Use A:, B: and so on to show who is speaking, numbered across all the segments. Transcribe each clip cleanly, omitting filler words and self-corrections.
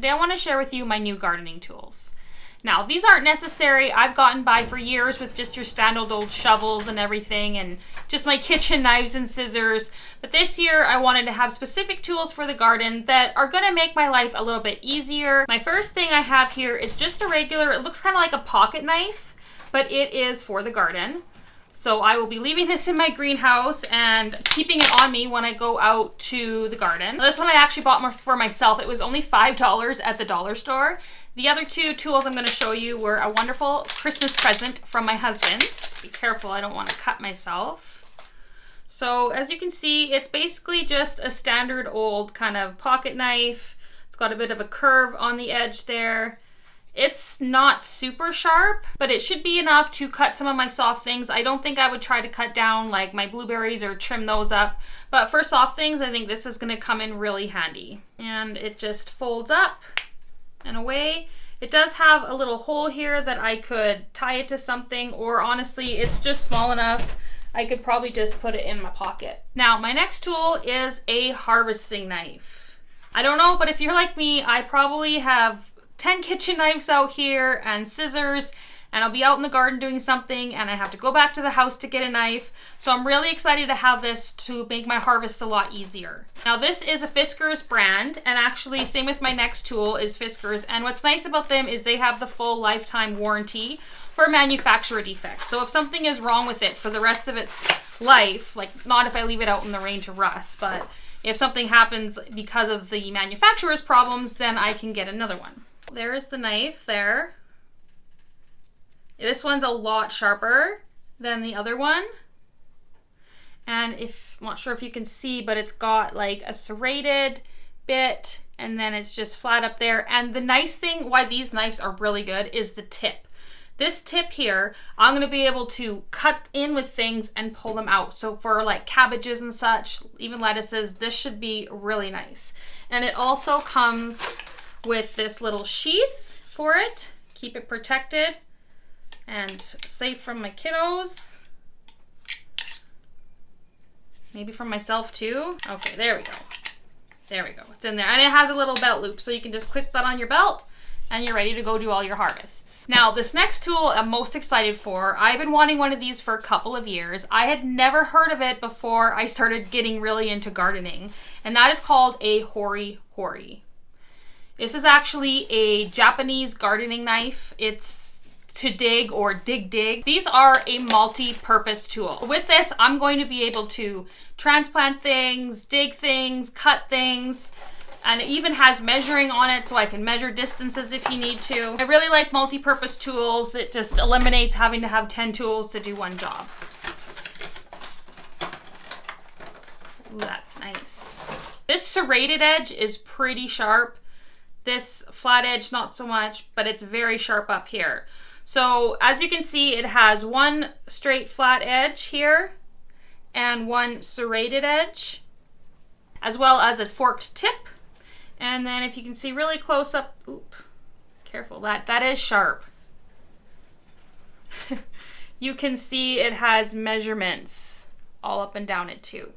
A: Today I want to share with you my new gardening tools. Now, these aren't necessary. I've gotten by for years with just your standard old shovels and everything and just my kitchen knives and scissors. But this year I wanted to have specific tools for the garden that are going to make my life a little bit easier. My first thing I have here is just a regular, it looks kind of like a pocket knife, but it is for the garden. So I will be leaving this in my greenhouse and keeping it on me when I go out to the garden. This one I actually bought more for myself. It was only $5 at the dollar store. The other two tools I'm going to show you were a wonderful Christmas present from my husband. Be careful, I don't want to cut myself. So as you can see, it's basically just a standard old kind of pocket knife. It's got a bit of a curve on the edge there. It's not super sharp, but it should be enough to cut some of my soft things. I don't think I would try to cut down like my blueberries or trim those up, but for soft things, I think this is going to come in really handy. And it just folds up and away. It does have a little hole here that I could tie it to something, or honestly, it's just small enough I could probably just put it in my pocket. Now, my next tool is a harvesting knife. I don't know, but if you're like me, I probably have 10 kitchen knives out here and scissors, and I'll be out in the garden doing something and I have to go back to the house to get a knife. So I'm really excited to have this to make my harvest a lot easier. Now this is a Fiskars brand, and actually same with my next tool is Fiskars, and what's nice about them is they have the full lifetime warranty for manufacturer defects. So if something is wrong with it for the rest of its life, like not if I leave it out in the rain to rust, but if something happens because of the manufacturer's problems, then I can get another one. There is the knife there. This one's a lot sharper than the other one. And I'm not sure if you can see, but it's got like a serrated bit and then it's just flat up there. And the nice thing why these knives are really good is the tip. This tip here, I'm going to be able to cut in with things and pull them out. So for like cabbages and such, even lettuces, this should be really nice. And it also comes with this little sheath for it. Keep it protected and safe from my kiddos. Maybe from myself too. Okay, there we go. There we go. It's in there. And it has a little belt loop, so you can just clip that on your belt and you're ready to go do all your harvests. Now, this next tool I'm most excited for. I've been wanting one of these for a couple of years. I had never heard of it before I started getting really into gardening, and that is called a Hori-Hori. This is actually a Japanese gardening knife. It's to dig or dig. These are a multi-purpose tool. With this, I'm going to be able to transplant things, dig things, cut things, and it even has measuring on it so I can measure distances if you need to. I really like multi-purpose tools. It just eliminates having to have 10 tools to do one job. Ooh, that's nice. This serrated edge is pretty sharp. This flat edge, not so much, but it's very sharp up here. So as you can see, it has one straight flat edge here and one serrated edge, as well as a forked tip. And then if you can see really close up, oop, careful, that is sharp. You can see it has measurements all up and down it too.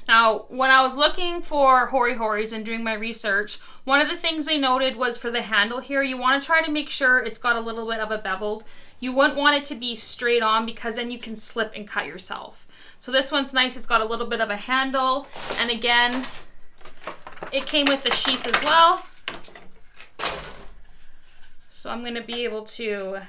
A: Now, when I was looking for Hori-Horis and doing my research, one of the things they noted was for the handle here, you want to try to make sure it's got a little bit of a beveled. You wouldn't want it to be straight on because then you can slip and cut yourself. So this one's nice. It's got a little bit of a handle. And again, it came with the sheath as well. So I'm going to be able to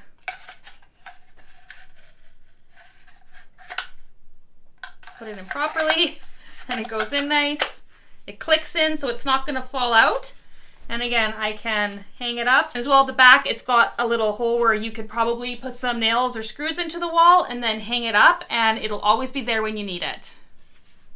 A: put it in properly. And it goes in nice. It clicks in so it's not going to fall out. And again, I can hang it up. As well at the back, it's got a little hole where you could probably put some nails or screws into the wall and then hang it up, and it'll always be there when you need it.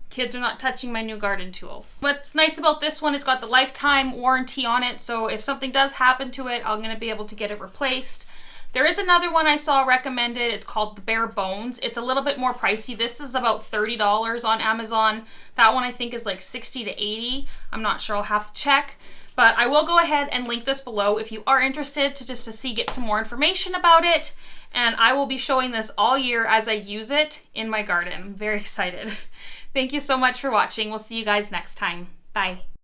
A: Kids are not touching my new garden tools. What's nice about this one, it's got the lifetime warranty on it, so if something does happen to it, I'm going to be able to get it replaced. There is another one I saw recommended. It's called the Bare Bones. It's a little bit more pricey. This is about $30 on Amazon. That one I think is like 60 to 80. I'm not sure, I'll have to check. But I will go ahead and link this below if you are interested to get some more information about it. And I will be showing this all year as I use it in my garden. I'm very excited. Thank you so much for watching. We'll see you guys next time. Bye.